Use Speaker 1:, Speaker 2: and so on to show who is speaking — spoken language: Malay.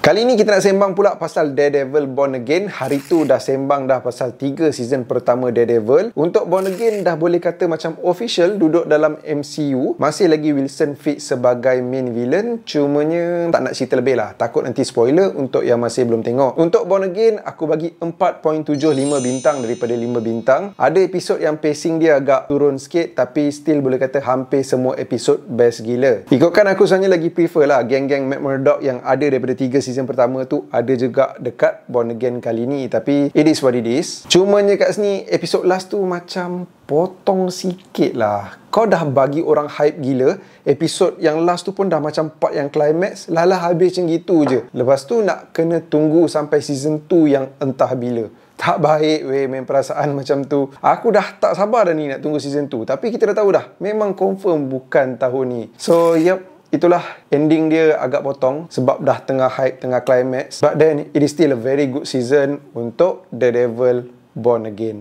Speaker 1: Kali ni kita nak sembang pula pasal Daredevil Born Again. Hari tu dah sembang dah pasal 3 season pertama Daredevil. Untuk Born Again dah boleh kata macam official duduk dalam MCU. Masih lagi Wilson Fisk sebagai main villain. Cumanya tak nak cerita lebih lah. Takut nanti spoiler untuk yang masih belum tengok. Untuk Born Again, aku bagi 4.75 bintang daripada 5 bintang. Ada episod yang pacing dia agak turun sikit, tapi still boleh kata hampir semua episod best gila. Ikutkan aku sebenarnya lagi prefer lah geng-geng Matt Murdock yang ada daripada 3 season pertama tu ada juga dekat Born Again kali ni. Tapi it is what it is. Cumanya kat sini episod last tu macam potong sikit lah. Kau dah bagi orang hype gila. Episod yang last tu pun dah macam part yang climax. Lala habis macam gitu je. Lepas tu nak kena tunggu sampai season 2 yang entah bila. Tak baik weh main perasaan macam tu. Aku dah tak sabar dah ni nak tunggu season 2. Tapi kita dah tahu dah, memang confirm bukan tahun ni. So yep, itulah ending dia agak potong sebab dah tengah hype, tengah climax. But then it is still a very good season untuk Daredevil Born Again.